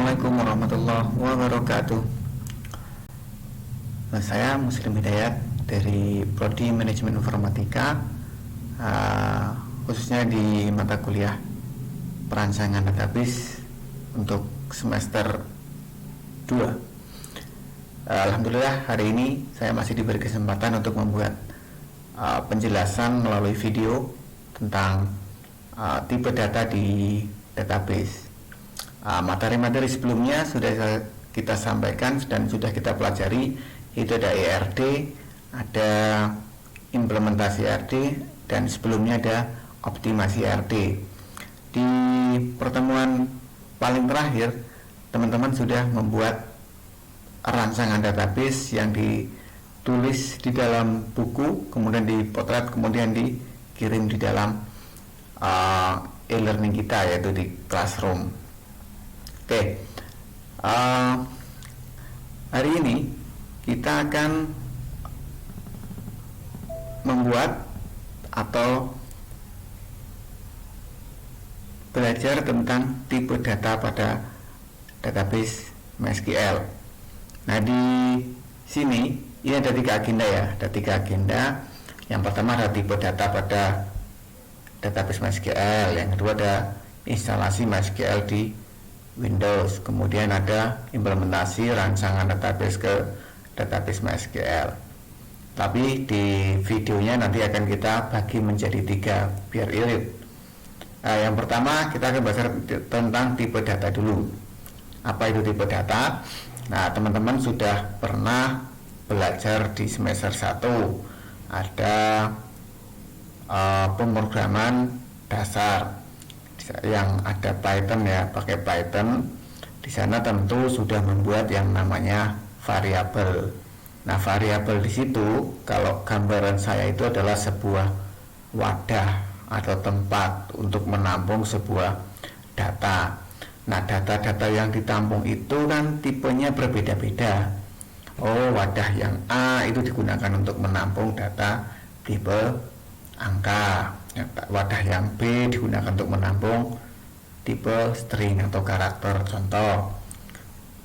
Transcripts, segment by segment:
Assalamualaikum warahmatullahi wabarakatuh. Saya Muslim Hidayat dari Prodi Manajemen Informatika, khususnya di mata kuliah perancangan database untuk semester 2. Alhamdulillah hari ini saya masih diberi kesempatan untuk membuat penjelasan melalui video tentang tipe data di database. Materi-materi sebelumnya sudah kita sampaikan dan sudah kita pelajari, itu ada ERD, ada implementasi ERD, dan sebelumnya ada optimasi ERD. Di pertemuan paling terakhir, teman-teman sudah membuat rancangan database yang ditulis di dalam buku, kemudian dipotret, kemudian dikirim di dalam e-learning kita, yaitu di Classroom. Oke, hari ini kita akan membuat atau belajar tentang tipe data pada database MySQL. Nah, di sini ini ada 3 agenda ya, ada 3 agenda. Yang pertama ada tipe data pada database MySQL, yang kedua ada instalasi MySQL di Windows, kemudian ada implementasi rancangan database ke database MySQL. Tapi di videonya nanti akan kita bagi menjadi 3 biar irit. Nah, yang pertama kita akan bahas tentang tipe data dulu. Apa itu tipe data? Nah, teman-teman sudah pernah belajar di semester 1 ada pemrograman dasar yang ada Python ya, pakai Python. Di sana tentu sudah membuat yang namanya variabel. Nah, variabel di situ kalau gambaran saya itu adalah sebuah wadah atau tempat untuk menampung sebuah data. Nah, data-data yang ditampung itu kan tipenya berbeda-beda. Oh, wadah yang A itu digunakan untuk menampung data tipe angka. Wadah yang B digunakan untuk menampung tipe string atau karakter. Contoh,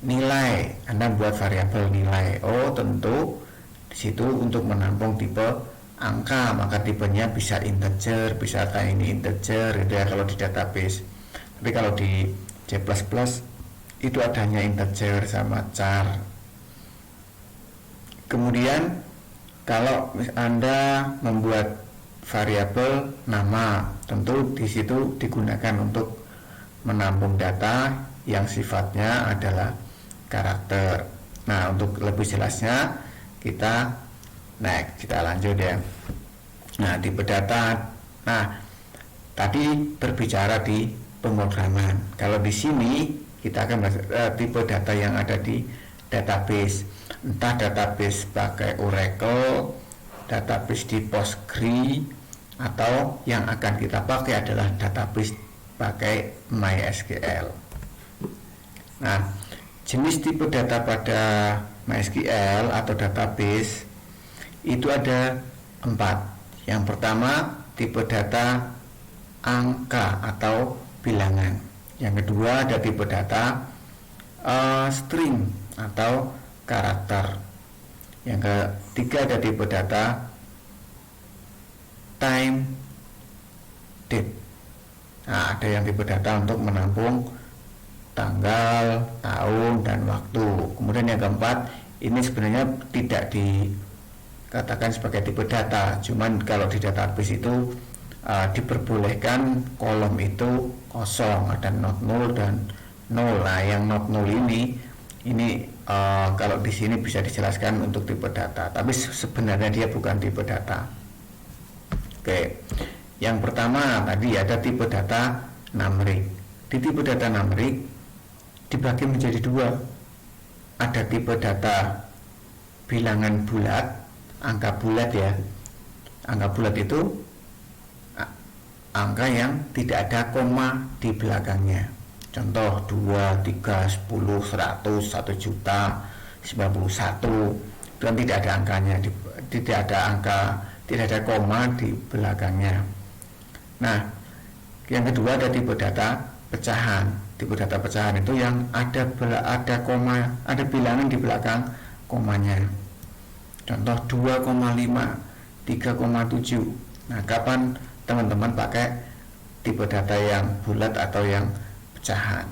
nilai, Anda buat variabel nilai. Oh, tentu di situ untuk menampung tipe angka, maka tipenya bisa integer, bisa tiny integer gitu ya kalau di database. Tapi kalau di C++ itu adanya integer sama char. Kemudian kalau Anda membuat variabel nama, tentu di situ digunakan untuk menampung data yang sifatnya adalah karakter. Nah, untuk lebih jelasnya kita lanjut ya. Nah, tipe data. Nah, tadi berbicara di pemrograman. Kalau di sini kita akan tipe data yang ada di database. Entah database pakai Oracle, database di Postgre, atau yang akan kita pakai adalah database pakai MySQL. Nah, jenis tipe data pada MySQL atau database itu ada 4. Yang pertama tipe data angka atau bilangan. Yang kedua ada tipe data string atau karakter. Yang ketiga ada tipe data time date. Nah, ada yang tipe data untuk menampung tanggal, tahun, dan waktu. Kemudian yang keempat, ini sebenarnya tidak dikatakan sebagai tipe data, cuman kalau di database itu diperbolehkan kolom itu kosong, ada not null dan null. Nah, yang not null ini kalau di sini bisa dijelaskan untuk tipe data, tapi sebenarnya dia bukan tipe data. Oke, yang pertama tadi ada tipe data numeric. Di tipe data numeric dibagi menjadi 2. Ada tipe data bilangan bulat, angka bulat ya. Angka bulat itu angka yang tidak ada koma di belakangnya. Contoh 2, 3, 10, 100, 1 juta, 91. Itu kan tidak ada angkanya, tidak ada angka, tidak ada koma di belakangnya. Nah, yang kedua ada tipe data pecahan. Tipe data pecahan itu yang ada koma, ada bilangan di belakang komanya. Contoh 2,5, 3,7. Nah, kapan teman-teman pakai tipe data yang bulat atau yang pecahan?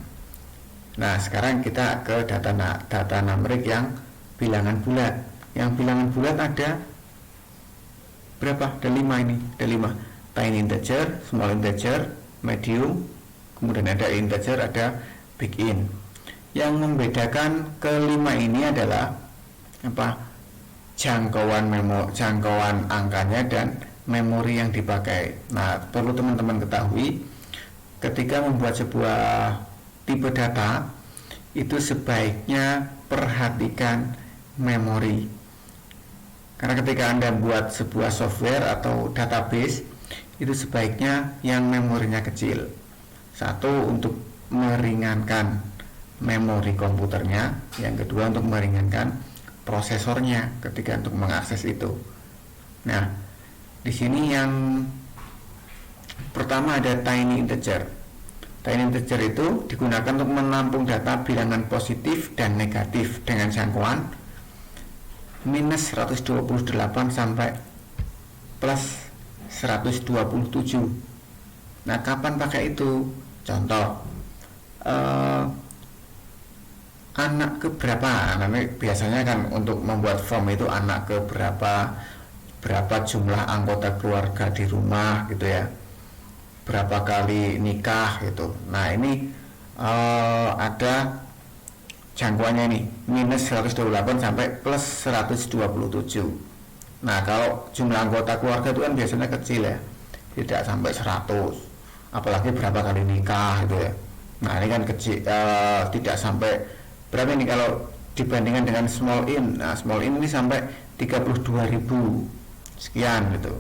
Nah, sekarang kita ke data numerik yang bilangan bulat. Yang bilangan bulat ada berapa? Ada 5 ini, ada 5. Tiny integer, small integer, medium, kemudian ada integer, ada big int. Yang membedakan kelima ini adalah apa? Jangkauan angkanya dan memori yang dipakai. Nah, perlu teman-teman ketahui, ketika membuat sebuah tipe data itu sebaiknya perhatikan memori. Karena ketika Anda buat sebuah software atau database, itu sebaiknya yang memorinya kecil. Satu, untuk meringankan memori komputernya. Yang kedua, untuk meringankan prosesornya ketika untuk mengakses itu. Nah, di sini yang pertama ada tiny integer. Tiny integer itu digunakan untuk menampung data bilangan positif dan negatif dengan jangkauan minus 128 sampai plus 127. Nah, kapan pakai itu? Contoh, anak keberapa? Nanti biasanya kan untuk membuat form itu anak keberapa, berapa jumlah anggota keluarga di rumah gitu ya, berapa kali nikah gitu. Nah, ini ada jangkauannya nih, minus 128 sampai plus 127. Nah, kalau jumlah anggota keluarga itu kan biasanya kecil ya, tidak sampai 100, apalagi berapa kali nikah gitu ya. Nah, ini kan kecil, tidak sampai berapa ini kalau dibandingkan dengan small int. Nah, small int ini sampai 32.000 sekian gitu.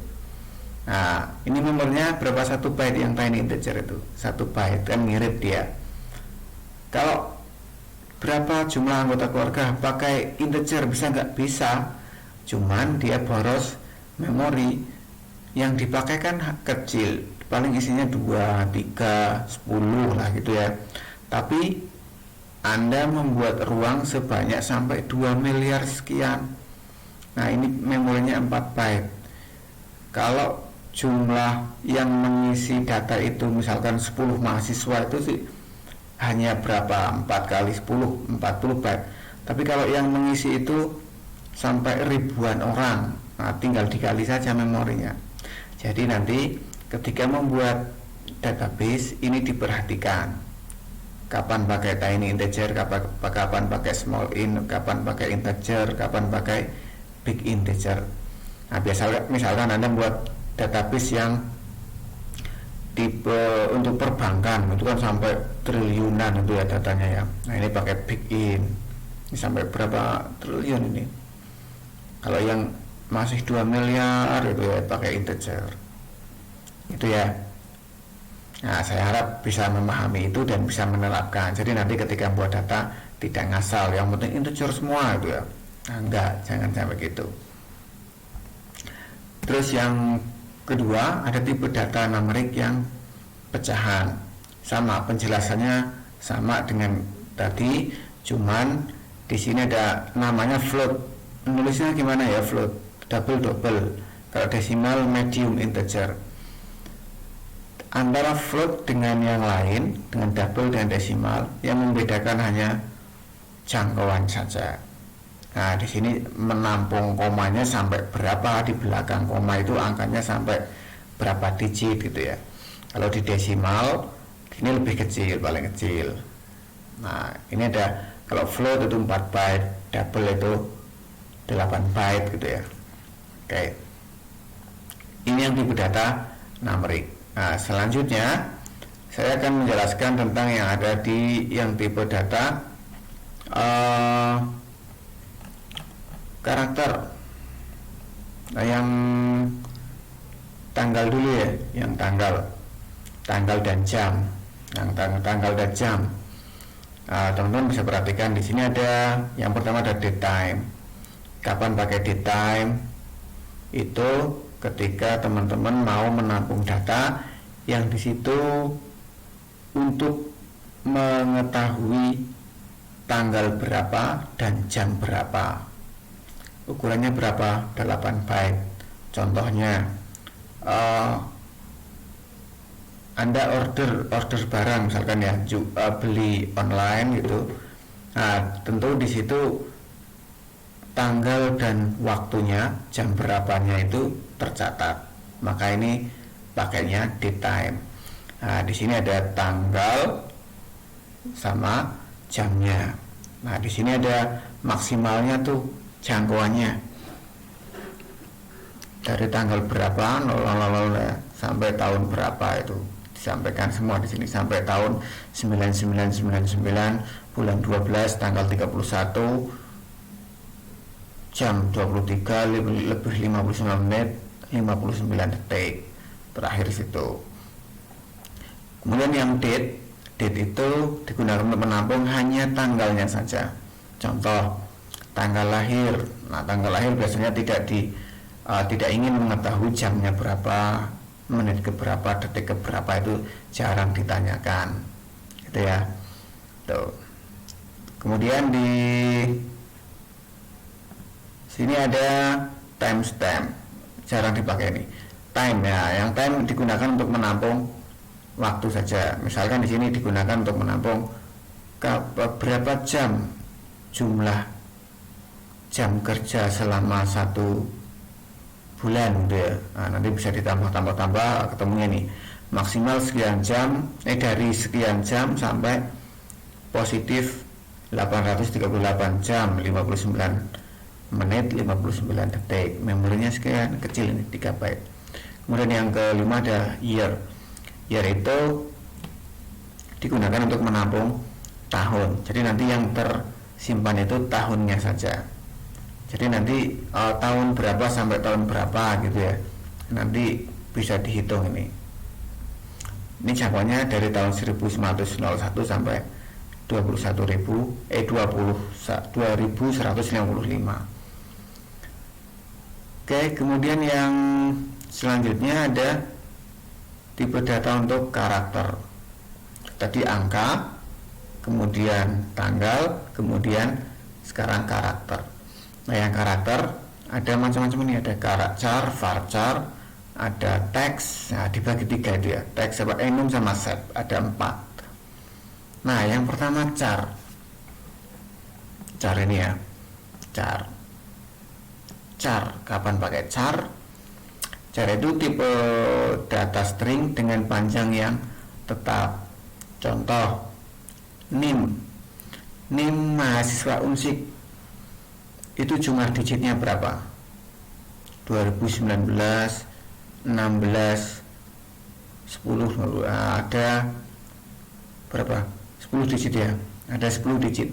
Nah, ini nomornya berapa? 1 byte yang tiny integer itu, 1 byte kan mirip dia. Kalau berapa jumlah anggota keluarga pakai integer bisa nggak? Bisa, cuman dia boros memori. Yang dipakai kan kecil, paling isinya 2, 3, 10 lah gitu ya. Tapi Anda membuat ruang sebanyak sampai 2 miliar sekian. Nah, ini memorinya 4 byte. Kalau jumlah yang mengisi data itu misalkan 10 mahasiswa itu sih hanya berapa? 4 kali 10, 40 byte. Tapi kalau yang mengisi itu sampai ribuan orang, nah tinggal dikali saja memorinya. Jadi nanti ketika membuat database ini diperhatikan, kapan pakai tiny integer, kapan pakai small int, kapan pakai integer, kapan pakai big integer. Nah, misalkan Anda buat database yang tipe untuk perbankan, itu kan sampai triliunan itu ya datanya ya. Nah, ini pakai big int, ini sampai berapa triliun ini. Kalau yang masih 2 miliar itu ya pakai integer itu ya. Nah, saya harap bisa memahami itu dan bisa menerapkan. Jadi nanti ketika buat data tidak ngasal, yang penting integer semua itu ya. Nah, enggak, jangan sampai gitu. Terus yang kedua, ada tipe data numerik yang pecahan. Sama, penjelasannya sama dengan tadi, cuman di sini ada namanya float. Nulisnya gimana ya? Float, double. Kalau desimal, medium, integer. Antara float dengan yang lain, dengan double dan desimal, yang membedakan hanya jangkauan saja. Nah, di sini menampung komanya sampai berapa, di belakang koma itu angkanya sampai berapa digit gitu ya. Kalau di desimal ini lebih kecil, paling kecil. Nah, ini ada, kalau float itu 4 byte, double itu 8 byte gitu ya. Oke. Ini yang tipe data numerik. Nah, selanjutnya saya akan menjelaskan tentang yang ada di yang tipe data karakter. Nah, yang tanggal dulu ya, yang tanggal dan jam. Yang tanggal dan jam. Teman-teman bisa perhatikan di sini ada yang pertama ada date time. Kapan pakai date time? Itu ketika teman-teman mau menampung data yang di situ untuk mengetahui tanggal berapa dan jam berapa. Ukurannya berapa? 8 byte. Contohnya, Anda order barang misalkan ya, beli online gitu. Nah, tentu di situ tanggal dan waktunya, jam berapanya itu tercatat. Maka ini pakainya date time. Nah, di sini ada tanggal sama jamnya. Nah, di sini ada maksimalnya tuh jangkauannya. Dari tanggal berapa 0000 sampai tahun berapa itu disampaikan semua di sini, sampai tahun 9999 bulan 12 tanggal 31 jam 23 lebih 59 menit 59 detik terakhir situ. Kemudian yang date itu digunakan untuk menampung hanya tanggalnya saja. Contoh, tanggal lahir. Nah, tanggal lahir biasanya tidak ingin mengetahui jamnya berapa, menit ke berapa, detik ke berapa, itu jarang ditanyakan, gitu ya. Tuh. Kemudian di sini ada timestamp, jarang dipakai ini. Time ya, yang time digunakan untuk menampung waktu saja. Misalkan di sini digunakan untuk menampung berapa jam, jumlah jam kerja selama 1 bulan gitu ya. Nah, nanti bisa ditambah ketemunya nih, maksimal sekian jam, dari sekian jam sampai positif 838 jam 59 menit 59 detik. Memorinya sekian kecil ini, 3 byte. Kemudian yang kelima ada year. Year itu digunakan untuk menampung tahun. Jadi nanti yang tersimpan itu tahunnya saja. Jadi nanti tahun berapa sampai tahun berapa gitu ya, nanti bisa dihitung ini. Ini jangkauannya dari tahun 1901 sampai 2155. Oke, kemudian yang selanjutnya ada tipe data untuk karakter. Tadi angka, kemudian tanggal, kemudian sekarang karakter. Nah, yang karakter ada macam-macam ini, ada char, varchar, ada teks. Nah, dibagi 3 itu ya, teks sama enum sama set, ada 4. Nah, yang pertama char ini ya, char. Kapan pakai char? Char itu tipe data string dengan panjang yang tetap. Contoh, NIM mahasiswa Unsik itu jumlah digitnya berapa? 2019, 16, 10, ada berapa? 10 digit ya, ada 10 digit.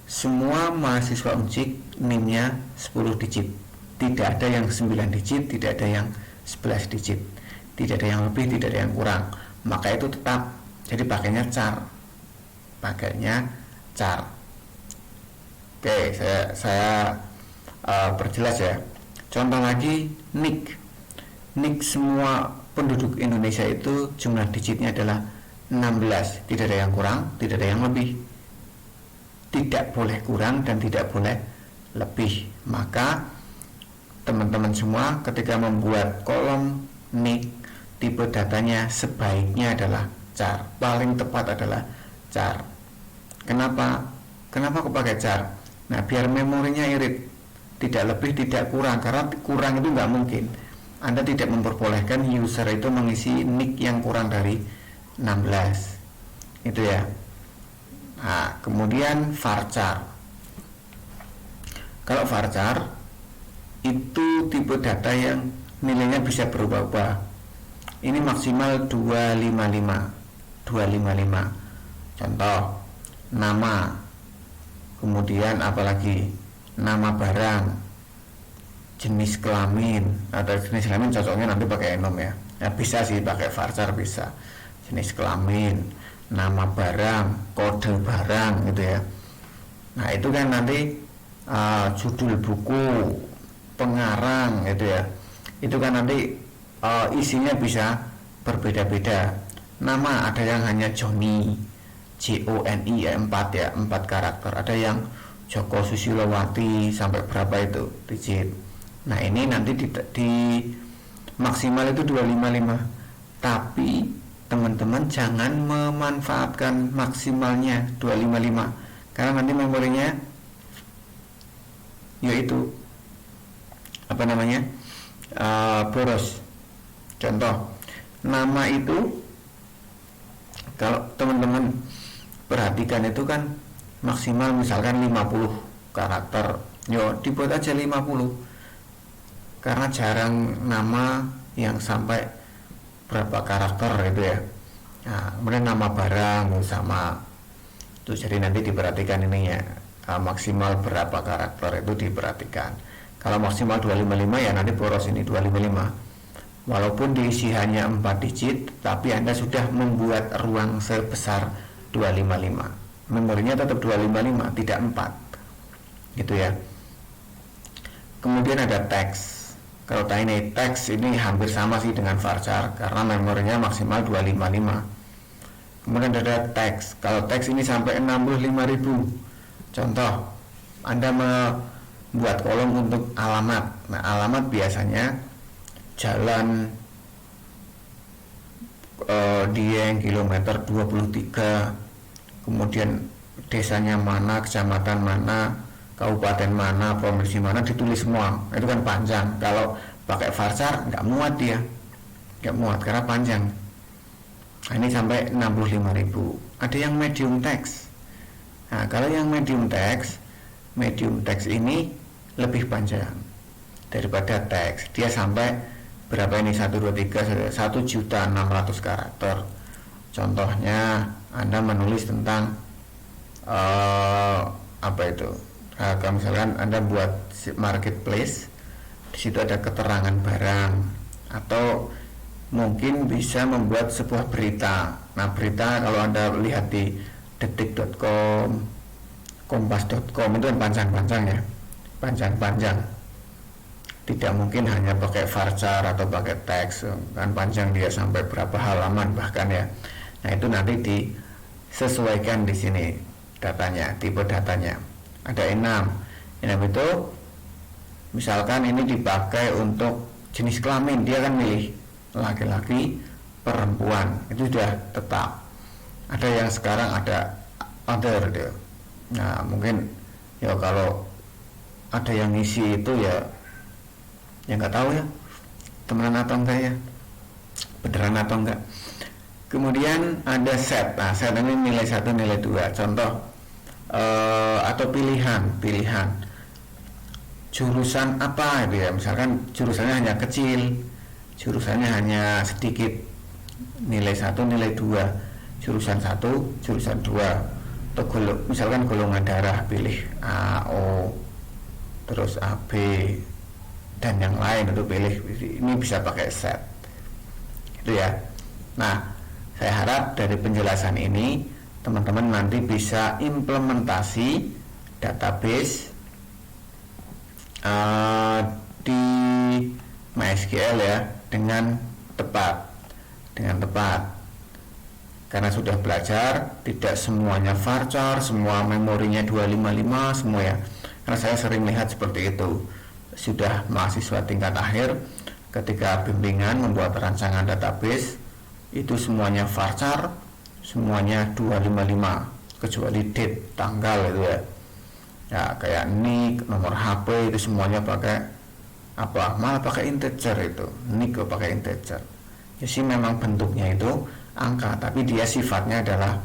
Semua mahasiswa Unsik NIM-nya 10 digit. Tidak ada yang 9 digit, tidak ada yang 11 digit, tidak ada yang lebih, tidak ada yang kurang. Maka itu tetap, jadi pakainya char. Oke, saya perjelas ya. Contoh lagi, NIK semua penduduk Indonesia itu jumlah digitnya adalah 16, tidak ada yang kurang, tidak ada yang lebih. Tidak boleh kurang dan tidak boleh lebih. Maka teman-teman semua ketika membuat kolom NIK, tipe datanya sebaiknya adalah char. Paling tepat adalah char. Kenapa kok pakai char? Nah, biar memorinya irit, tidak lebih tidak kurang, karena kurang itu nggak mungkin. Anda tidak memperbolehkan user itu mengisi NIK yang kurang dari 16, itu ya. Nah, kemudian varchar. Kalau varchar itu tipe data yang nilainya bisa berubah-ubah. Ini maksimal 255. Contoh, nama, kemudian apalagi nama barang, jenis kelamin. Atau jenis kelamin cocoknya nanti pakai enum ya. Ya bisa sih pakai varchar, bisa. Jenis kelamin, nama barang, kode barang gitu ya. Nah, itu kan nanti judul buku, pengarang gitu ya. Itu kan nanti isinya bisa berbeda-beda. nama, ada yang hanya Joni, JONI ya, 4 ya, 4 karakter. Ada yang Joko Susilowati sampai berapa itu digit. Nah ini nanti di maksimal itu 255, tapi teman-teman jangan memanfaatkan maksimalnya 255 karena nanti memorinya yaitu apa namanya boros. Contoh nama itu, kalau teman-teman perhatikan itu kan maksimal misalkan 50 karakter, yo dibuat aja 50 karena jarang nama yang sampai berapa karakter itu ya. Nah, kemudian nama barang sama itu, jadi nanti diperhatikan ini ya, maksimal berapa karakter itu diperhatikan. Kalau maksimal 255 ya nanti boros ini 255, walaupun diisi hanya 4 digit tapi Anda sudah membuat ruang sebesar 255, memorinya tetap 255 tidak 4 gitu ya. Kemudian ada teks. Kalau tiny text ini hampir sama sih dengan varchar karena memorinya maksimal 255. Kemudian ada teks. Kalau teks ini sampai 65.000. Contoh, Anda membuat kolom untuk alamat. Nah, alamat biasanya jalan Dieng kilometer 23, kemudian desanya mana, kecamatan mana, kabupaten mana, provinsi mana, ditulis semua. Itu kan panjang. Kalau pakai varchar nggak muat dia, nggak muat karena panjang. Nah, ini sampai 65.000. Ada yang medium text. Nah, kalau yang medium text ini lebih panjang daripada teks. Dia sampai berapa ini, 123 1.600.000 karakter. Contohnya Anda menulis tentang apa itu? Kalau misalkan Anda buat marketplace, di situ ada keterangan barang, atau mungkin bisa membuat sebuah berita. Nah, berita kalau Anda lihat di detik.com, kompas.com itu kan panjang-panjang ya, panjang-panjang. Tidak mungkin hanya pakai varchar atau pakai teks, kan panjang dia sampai berapa halaman bahkan ya. Nah, itu nanti disesuaikan di sini datanya, tipe datanya. Ada enam itu misalkan ini dipakai untuk jenis kelamin, dia kan milih laki-laki, perempuan, itu sudah tetap. Ada yang sekarang ada other dia. Nah, mungkin ya kalau ada yang ngisi itu ya nggak tahu ya temenan atau enggak ya, beneran atau enggak. Kemudian ada set. Nah, set ini nilai 1, nilai 2. Contoh atau pilihan jurusan apa gitu ya, misalkan jurusannya hanya kecil, jurusannya hanya sedikit, nilai 1, nilai 2, jurusan 1, jurusan 2, atau misalkan golongan darah pilih A, O, terus AB dan yang lain itu pilih. Ini bisa pakai set itu ya. Nah, saya harap dari penjelasan ini teman-teman nanti bisa implementasi database di MySQL ya dengan tepat, karena sudah belajar tidak semuanya varchar, semua memorinya 255 semua ya, karena saya sering lihat seperti itu. Sudah mahasiswa tingkat akhir ketika bimbingan membuat rancangan database itu semuanya varchar, semuanya 255 kecuali date, tanggal itu ya. Ya kayak nick, nomor HP itu semuanya pakai apa? Malah pakai integer itu. Nick kok pakai integer. Ya sih memang bentuknya itu angka, tapi dia sifatnya adalah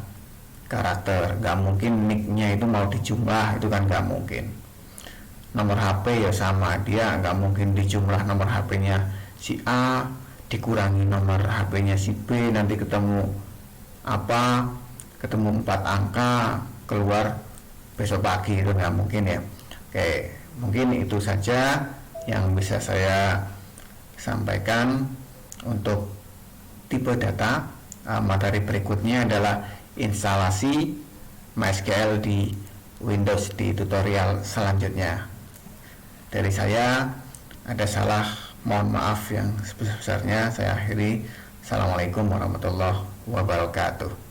karakter. Gak mungkin nicknya itu mau dijumlah, itu kan gak mungkin. Nomor HP ya sama, dia gak mungkin dijumlah nomor HP-nya si A dikurangi nomor HP-nya si B, nanti ketemu 4 angka keluar besok pagi, itu nggak mungkin ya. Oke, mungkin itu saja yang bisa saya sampaikan untuk tipe data. Materi berikutnya adalah instalasi MySQL di Windows di tutorial selanjutnya. Dari saya ada salah, mohon maaf yang sebesar-besarnya. Saya akhiri. Assalamualaikum warahmatullahi wabarakatuh. wabarakatuh.